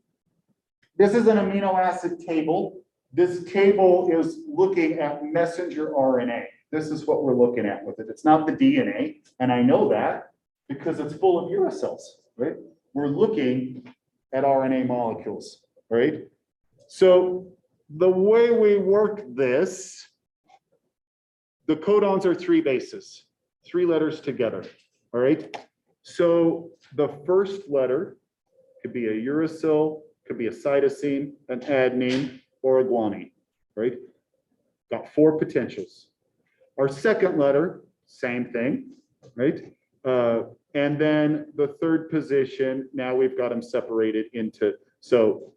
this is an amino acid table. This table is looking at messenger RNA. This is what we're looking at with it. It's not the DNA, and I know that because it's full of uracils, right? We're looking at RNA molecules, right? So the way we work this, the codons are 3 bases, 3 letters together, all right? So the first letter could be a uracil, could be a cytosine, an adenine, or a guanine, right? Got 4 potentials. Our second letter, same thing, right? And then the third position, now we've got them separated into, so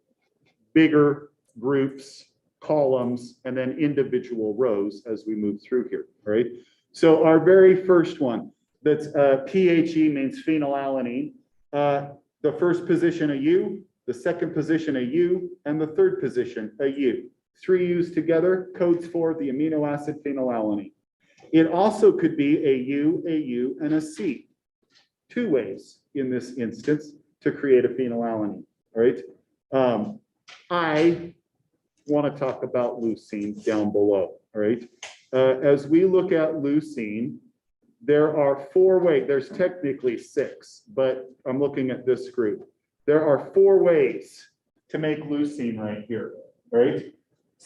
bigger groups, columns, and then individual rows as we move through here, right? So our very first one, that's PHE means phenylalanine. The first position, a U, the second position, a U, and the third position, a U. 3 U's together codes for the amino acid phenylalanine. It also could be a U, and a C. 2 ways in this instance to create a phenylalanine, right? I want to talk about leucine down below, all right? As we look at leucine, there are 4 ways, there's technically 6, but I'm looking at this group. There are 4 ways to make leucine right here, right?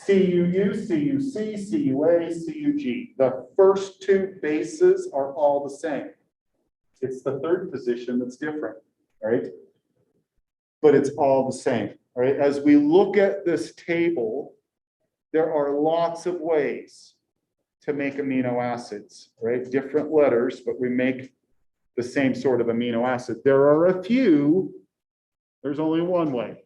CUU, CUC, CUA, CUG. The first 2 bases are all the same. It's the third position that's different, right? But it's all the same, all right? As we look at this table, there are lots of ways to make amino acids, right? Different letters, but we make the same sort of amino acid. There are a few, there's only one way.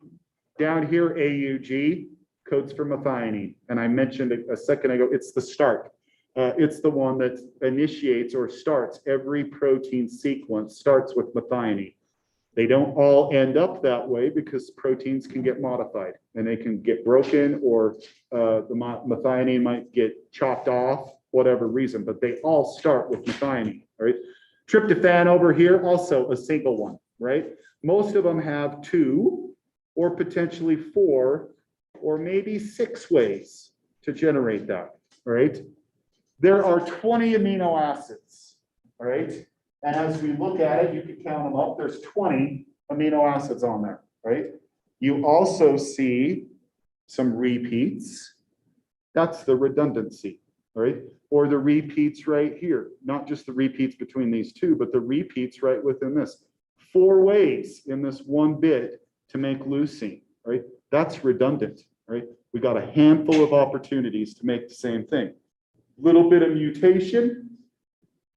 Down here, AUG codes for methionine. And I mentioned a second ago, it's the start. It's the one that initiates or starts every protein sequence, starts with methionine. They don't all end up that way because proteins can get modified and they can get broken, or the methionine might get chopped off, whatever reason, but they all start with methionine, right? Tryptophan over here, also a single one, right? Most of them have 2 or potentially 4 or maybe 6 ways to generate that, right? There are 20 amino acids, right? And as we look at it, you can count them up. There's 20 amino acids on there, right? You also see some repeats. That's the redundancy, right? Or the repeats right here. Not just the repeats between these 2, but the repeats right within this. 4 ways in this one bit to make leucine, right? That's redundant, right? We got a handful of opportunities to make the same thing. Little bit of mutation,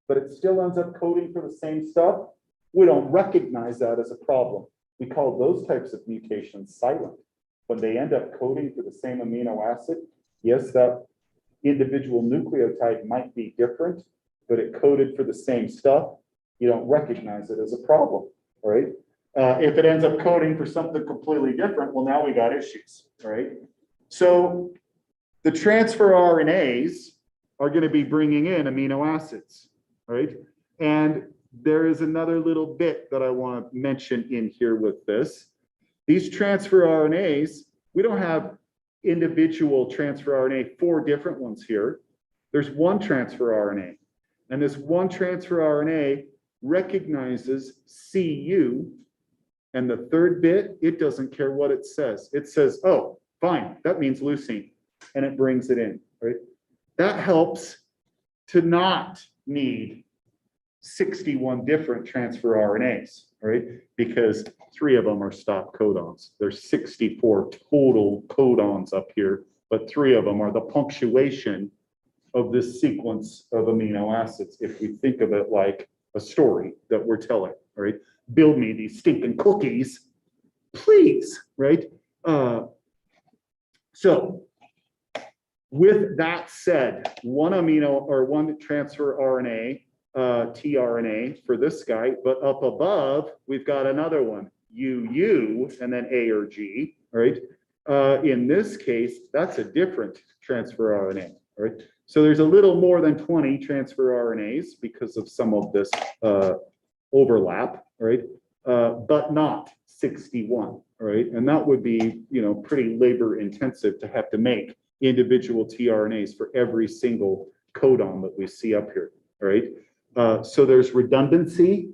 but it still ends up coding for the same stuff. We don't recognize that as a problem. We call those types of mutations silent. When they end up coding for the same amino acid, yes, that individual nucleotide might be different, but it coded for the same stuff. You don't recognize it as a problem, right? If it ends up coding for something completely different, well, now we got issues, right? So the transfer RNAs are going to be bringing in amino acids, right? And there is another little bit that I want to mention in here with this. These transfer RNAs, we don't have individual transfer RNA, 4 different ones here. There's one transfer RNA, and this one transfer RNA recognizes CU, and the third bit, it doesn't care what it says. It says, oh, fine, that means leucine, and it brings it in, right? That helps to not need 61 different transfer RNAs, right? Because 3 of them are stop codons. There's 64 total codons up here, but 3 of them are the punctuation of this sequence of amino acids. If we think of it like a story that we're telling, right? Build me these stinking cookies, please, right? So with that said, one amino or one transfer RNA, tRNA for this guy, but up above, we've got another one, UU, and then A or G, right? In this case, that's a different transfer RNA, right? So there's a little more than 20 transfer RNAs because of some of this overlap, right? But not 61, right? And that would be, you know, pretty labor intensive to have to make individual tRNAs for every single codon that we see up here, right? So there's redundancy,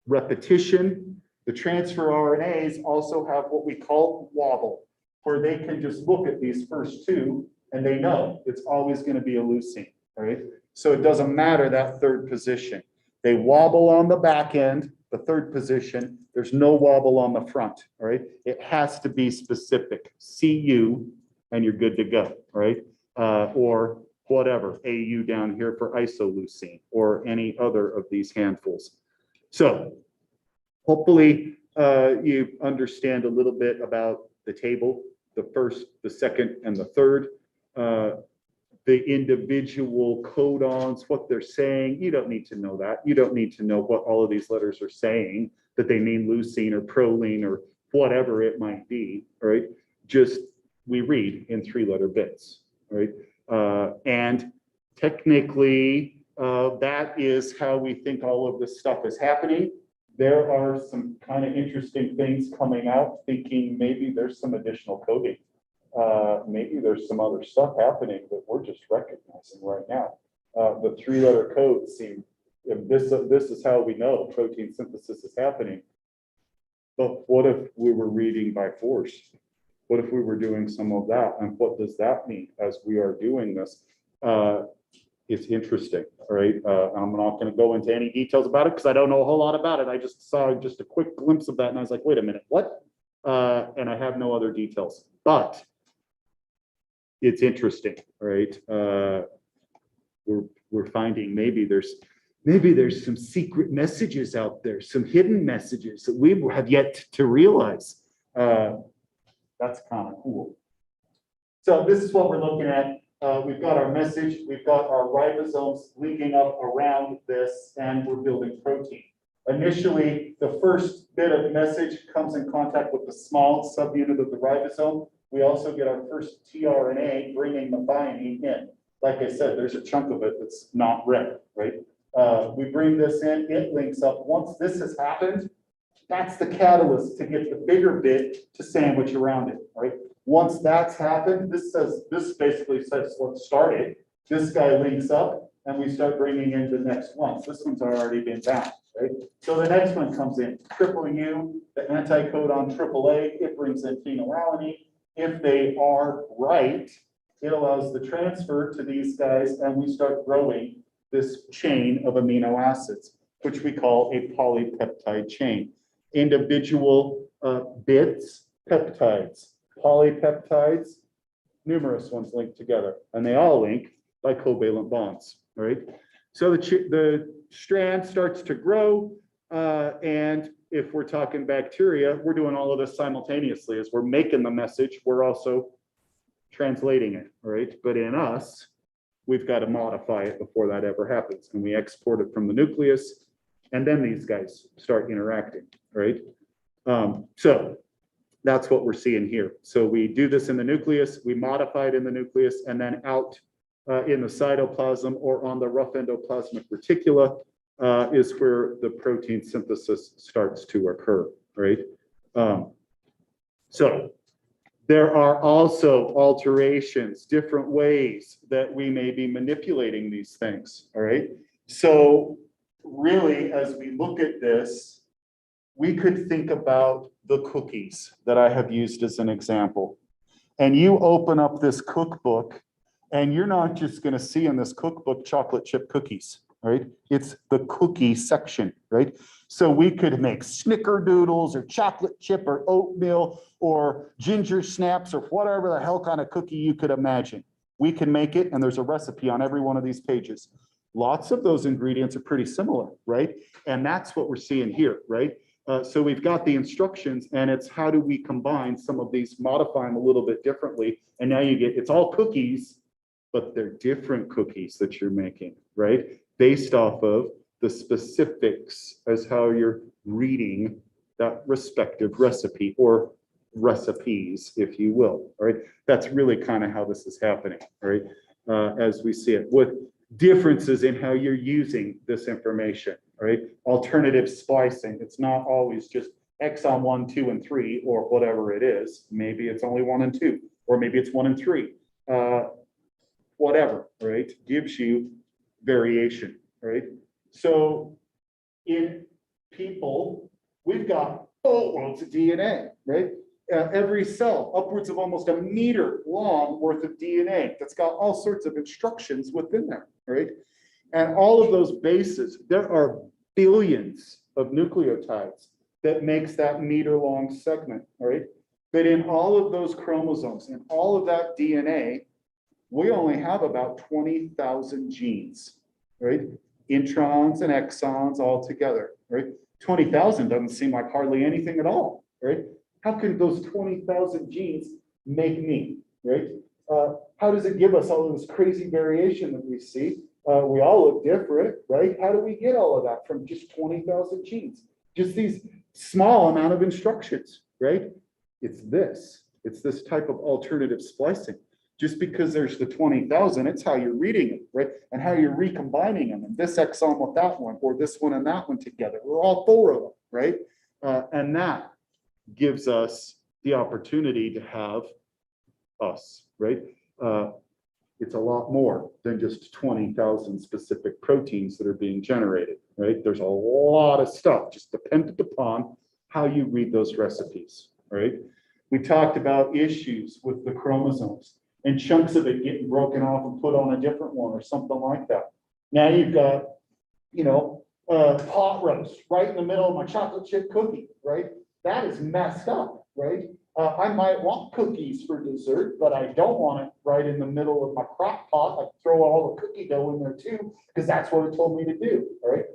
repetition. The transfer RNAs also have what we call wobble, where they can just look at these first 2 and they know it's always going to be a leucine, right? So it doesn't matter that third position. They wobble on the back end, the third position. There's no wobble on the front, all right? It has to be specific. CU, and you're good to go, right? Or whatever, AU down here for isoleucine, or any other of these handfuls. So hopefully you understand a little bit about the table, the first, the second, and the third. The individual codons, what they're saying, you don't need to know that. You don't need to know what all of these letters are saying, that they mean leucine or proline or whatever it might be, right? Just we read in 3-letter bits, right? And technically, that is how we think all of this stuff is happening. There are some kind of interesting things coming out, thinking maybe there's some additional coding. Maybe there's some other stuff happening that we're just recognizing right now. The 3-letter codes seem, if this is how we know protein synthesis is happening. But what if we were reading by force? What if we were doing some of that? And what does that mean as we are doing this? It's interesting, all right? I'm not going to go into any details about it because I don't know a whole lot about it. I just saw just a quick glimpse of that and I was like, wait a minute, what? And I have no other details, but it's interesting, right? We're finding maybe there's some secret messages out there, some hidden messages that we have yet to realize. That's kind of cool. So this is what we're looking at. We've got our message, we've got our ribosomes linking up around this, and we're building protein. Initially, the first bit of message comes in contact with the small subunit of the ribosome. We also get our first tRNA bringing the binding in. Like I said, there's a chunk of it that's not red, right? We bring this in, it links up. Once this has happened, that's the catalyst to get the bigger bit to sandwich around it, right? Once that's happened, this basically says let's start it. This guy links up and we start bringing in the next ones. This one's already been bound, right? So the next one comes in, triple U, the anticodon triple A, it brings in phenylalanine. If they are right, it allows the transfer to these guys and we start growing this chain of amino acids, which we call a polypeptide chain. Individual bits, peptides, polypeptides, numerous ones linked together, and they all link by covalent bonds, right? So the strand starts to grow, and if we're talking bacteria, we're doing all of this simultaneously. As we're making the message, we're also translating it, right? But in us, we've got to modify it before that ever happens, and we export it from the nucleus, and then these guys start interacting, right? So that's what we're seeing here. So we do this in the nucleus, we modify it in the nucleus, and then out in the cytoplasm or on the rough endoplasmic reticula, is where the protein synthesis starts to occur, right? So there are also alterations, different ways that we may be manipulating these things, all right? So really, as we look at this, we could think about the cookies that I have used as an example. And you open up this cookbook, and you're not just going to see in this cookbook chocolate chip cookies, right? It's the cookie section, right? So we could make snickerdoodles or chocolate chip or oatmeal or ginger snaps or whatever the hell kind of cookie you could imagine. We can make it, and there's a recipe on every one of these pages. Lots of those ingredients are pretty similar, right? And that's what we're seeing here, right? So we've got the instructions, and it's how do we combine some of these, modify them a little bit differently. And now you get, it's all cookies, but they're different cookies that you're making, right? Based off of the specifics as how you're reading that respective recipe or recipes, if you will, all right? That's really kind of how this is happening, right? As we see it, with differences in how you're using this information, right? Alternative splicing. It's not always just exon 1, 2, and 3, or whatever it is. Maybe it's only 1 and 2, or maybe it's 1 and 3. Whatever, right? Gives you variation, right? So in people, we've got boatloads of DNA, right? Every cell, upwards of almost a meter long worth of DNA that's got all sorts of instructions within there, right? And all of those bases, there are billions of nucleotides that makes that meter long segment, right? But in all of those chromosomes and all of that DNA, we only have about 20,000 genes, right? Introns and exons all together, right? 20,000 doesn't seem like hardly anything at all, right? How can those 20,000 genes make me, right? How does it give us all of this crazy variation that we see? We all look different, right? How do we get all of that from just 20,000 genes? Just these small amount of instructions, right? It's this type of alternative splicing. Just because there's the 20,000, it's how you're reading it, right? And how you're recombining them, and this exon with that one, or this one and that one together, or all 4 of them, right? And that gives us the opportunity to have us, right? It's a lot more than just 20,000 specific proteins that are being generated, right? There's a lot of stuff just dependent upon how you read those recipes, right? We talked about issues with the chromosomes and chunks of it getting broken off and put on a different one or something like that. Now you've got, pot roast right in the middle of my chocolate chip cookie, right? That is messed up, right? I might want cookies for dessert, but I don't want it right in the middle of my crock pot. I throw all the cookie dough in there too, because that's what it told me to do, right?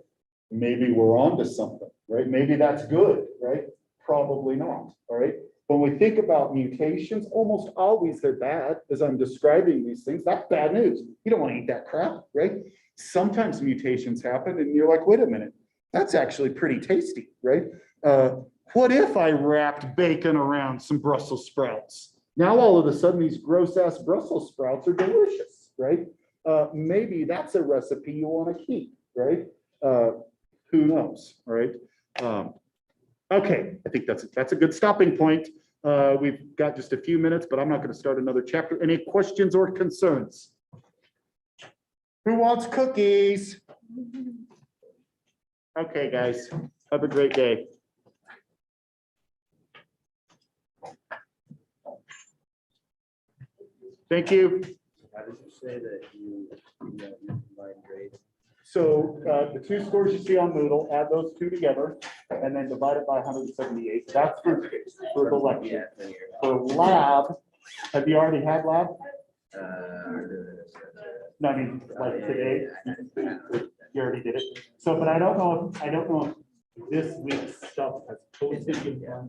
Maybe we're onto something, right? Maybe that's good, right? Probably not, all right? When we think about mutations, almost always they're bad. As I'm describing these things, that's bad news. You don't want to eat that crap, right? Sometimes mutations happen and you're like, wait a minute, that's actually pretty tasty, right? What if I wrapped bacon around some Brussels sprouts? Now all of a sudden these gross ass Brussels sprouts are delicious, right? Maybe that's a recipe you want to keep, right? Who knows, right? Okay, I think that's a good stopping point. We've got just a few minutes, but I'm not going to start another chapter. Any questions or concerns? Who wants cookies? Okay, guys, have a great day. Thank you. How did you say that you combined grades? So the 2 scores you see on Moodle, add those 2 together and then divide it by 178. That's for the lecture. For lab, have you already had lab? No, I mean, like today, you already did it. So, but I don't know if this week's stuff has posted.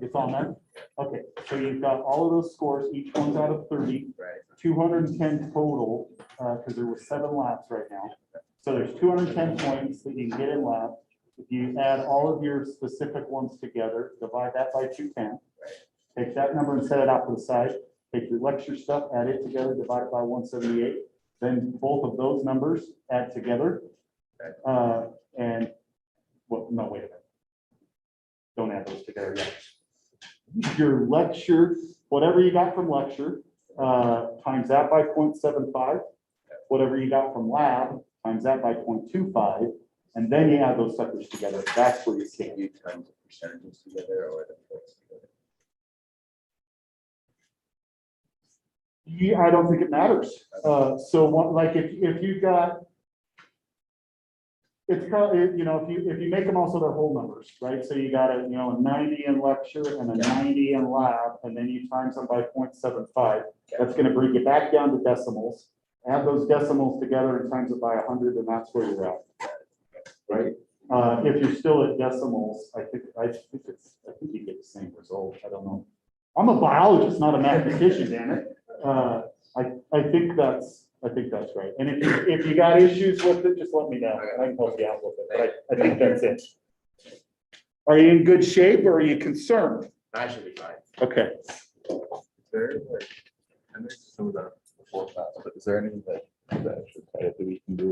It's on there. Okay, so you've got all of those scores, each one's out of 30, Right. 210 total, because there were 7 labs right now. So there's 210 points that you can get in lab. If you add all of your specific ones together, divide that by 210. Take that number and set it out to the side. Take your lecture stuff, add it together, divide it by 178. Then both of those numbers add together. And well, no, wait a minute. Don't add those together yet. Your lecture, whatever you got from lecture, times that by 0.75. Whatever you got from lab, times that by 0.25, and then you add those suckers together. That's where you stand. You times the percentages together or the points together. Yeah, I don't think it matters. So what, like, if you've got, it's probably, if you make them also their whole numbers, right? So you got a 90 in lecture and a 90 in lab, and then you times them by 0.75. That's gonna bring you back down to decimals. Add those decimals together and times it by 100, and that's where you're at. Right? If you're still at decimals, I think you get the same result. I don't know. I'm a biologist, not a mathematician, damn it. I think that's right. And if you got issues with it, just let me know. I can help you out with it. But I think that's it. Are you in good shape or are you concerned? I should be fine. Okay. Is there like, I know some of that before class, but is there anything that we can do